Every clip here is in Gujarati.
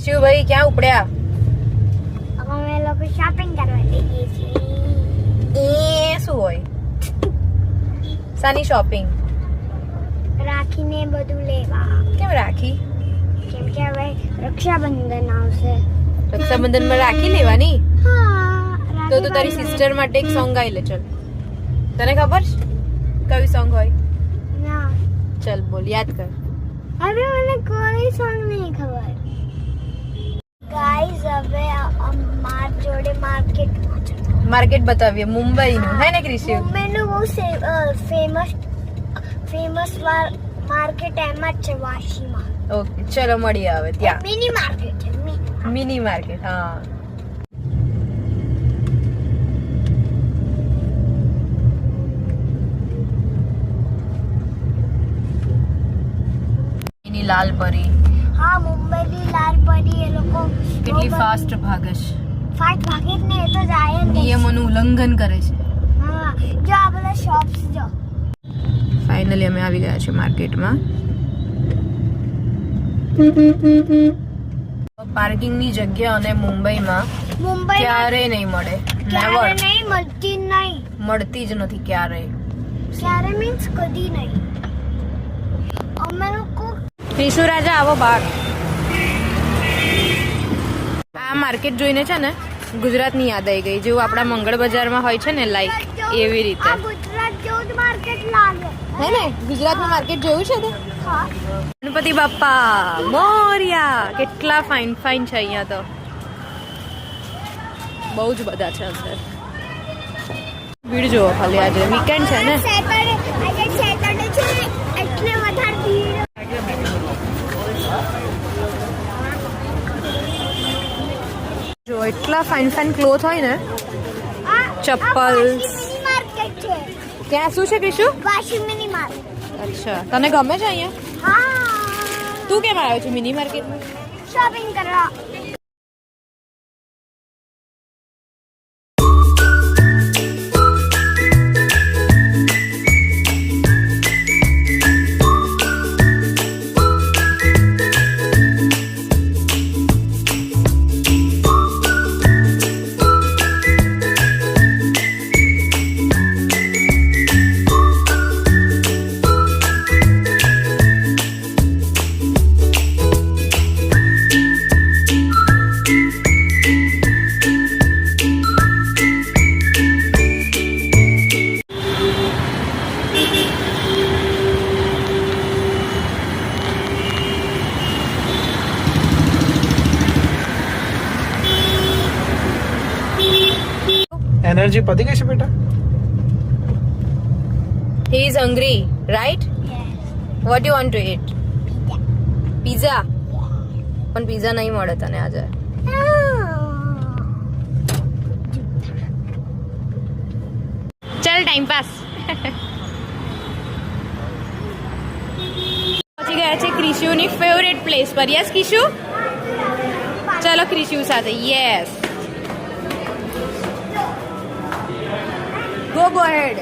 શિવભાઈ ક્યાં ઉપડ્યા? અમે લોકો શોપિંગ કરવા જઈએ છીએ. એ શું હોય? સાની શોપિંગ? રાખીને બધું લેવા. કેમ રાખી? કેમ કે હવે રક્ષાબંધન આવશે. રક્ષાબંધનમાં રાખી લેવાની? હા. તો તું તારી સિસ્ટર માટે એક સોંગ ગાઈ લે. ચલ, તને ખબર છે કયું સોંગ હોય? ના. ચલ બોલ, યાદ કર. હવે મને કોઈ સોંગ નહીં ખબર. ગાઈઝ હવે અમાર જોડે માર્કેટ બતાવીએ મુંબઈનું, હે ને ક્રિશિવ? મુંબઈનું બહુ ફેમસ માર્કેટ એમ જ છે વાશીમાં. ઓકે, ચલો મળીએ હવે ત્યાં. મિની માર્કેટ છે. મિની માર્કેટ, હા. એની લાલ પરી. હા, મુંબઈની લાલ પરી. એ લોકો કેટલી ફાસ્ટ ભાગે છે. ફાસ્ટ ભાગે જ ને, એ તો જાય જ નહીં. નિયમોનું ઉલ્લંઘન કરે છે. હા, જો આ બધા શોપ્સ જો. ફાઇનલી અમે આવી ગયા છે માર્કેટમાં. પાર્કિંગની જગ્યા અને મુંબઈમાં ક્યારે નહીં મળે. ક્યારે નહીં મળતી, નહીં મળતી જ નથી ક્યારે. ક્યારે મીન્સ કદી નહીં. અમે લોકો વિશુ રાજા આવો બહાર. આ માર્કેટ જોઈને છે ને ગુજરાતની યાદ આવી ગઈ, જેવું આપણા મંગળ બજારમાં હોય છે ને, લાઈક એવી રીતે. આ ગુજરાત જેવું જ માર્કેટ લાગે, હે ને? ગુજરાતનું માર્કેટ જોયું છે તે? હા. ગણપતિ બાપ્પા મોર્યા. કેટલા ફાઇન ફાઇન છે અહીંયા તો. બહુ જ બધા છે અંદર. ભીડ જુઓ ખાલી, આજે વીકેન્ડ છે ને. સેટરડે છે એટલે વધારે ભીડ. જો એટલા ફાઇન ફાઇન ક્લોથ હોય ને, ચપ્પલ્સ. મિની માર્કેટ છે. ક્યાં શું છે કીશું? વાશી મિની માર્કેટ. અચ્છા, તને ગમે છે અહીંયા? હા. તું કેમ આવ્યો છે મિની માર્કેટમાં? શોપિંગ કરવા. એનર્જી પતી ગઈ છે બેટા. He is hungry, right? What do you want to eat? Pizza. પણ pizza નહીં મળે તને આજે. ચલ ટાઈમ પાસ. પહોંચી ગયા છે ક્રિશુની ફેવરેટ પ્લેસ પર. યસ કિશુ? ચલો ક્રિશુ સાથે. Yes, go ahead.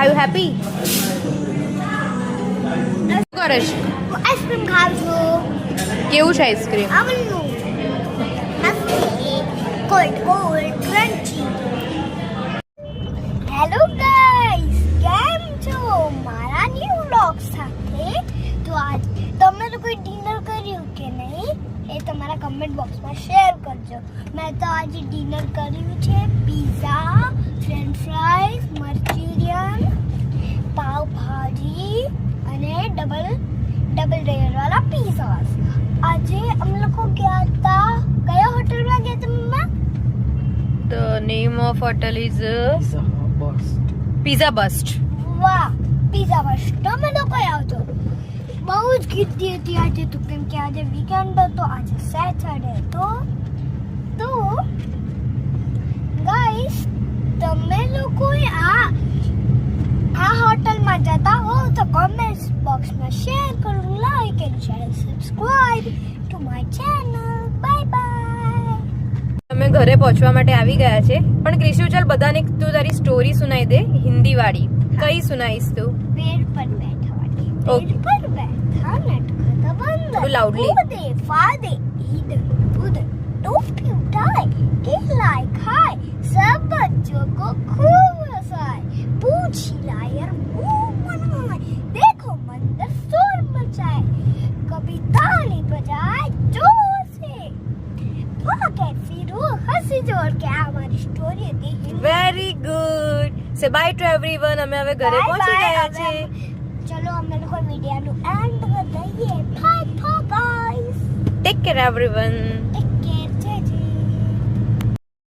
Are you happy? શું કરે છે? આઈસ્ક્રીમ ખાવ છું. કેવું છે આઈસ્ક્રીમ? આવલું કોલ્ડ ક્રન્ચી. હેલો ગાઈસ, કેમ છો મારા ન્યૂ વ્લોગ સાથે? તો આજ તમે લોકોએ ડિનર કર્યું કે નહીં એ તમારા કમેન્ટ બોક્સમાં શેર કરજો. મેં તો આજે ડિનર કર્યું છે પીઝા, ફ્રેન્ચ ફ્રાઈઝ, મંચુરિયન, પાવ ભાજી અને ડબલ લેયર વાળા પીઝા. આજે અમે લોકો ગયા હતા કયા હોટલમાં ગયા હતા મમ્મા? The name of hotel is Pizza Bust. વાહ, પીઝા બસ. તમે લોકો આવતો બહુ જ કીધી હતી આજે તો, કેમ કે આજે વીકેન્ડ હતો, આજે સેટરડે હતો. તો ગાઈસ, તમે લોકો આ હોટલમાં જતા હો તો કમેન્ટ બોક્સમાં શેર કરો, like and share, subscribe to my channel. Bye bye. અમે ઘરે પહોંચવા માટે આવી ગયા છે, પણ ક્રિશુ ચાલ બધાને તું તારી સ્ટોરી સુનાઈ દે હિન્દી વાળી. કઈ સુનાઈશ તું? પેડ પર બેઠા વાળી. Okay. પેડ પર બેઠા નટખતા બંદર. થોડું loudly. કૂદે ફાદે ઈધર ઉધર ટોપી ઉઠાય કેલાય ખાય सब बच्चों को खूब हंसाए पूछी लायर मुंह बनाए देखो मंदिर शोर मचाए कभी ताली बजाए जोर से भागे फिरो हंसी जोर के हमारी स्टोरी હતી. Very good. સે બાય ટુ એવરીવન. અમે હવે ઘરે પહોંચી ગયા છે. ચલો અમે લોકો વિડિયોનું એન્ડ કરી દઈએ. Bye bye guys. Take care everyone.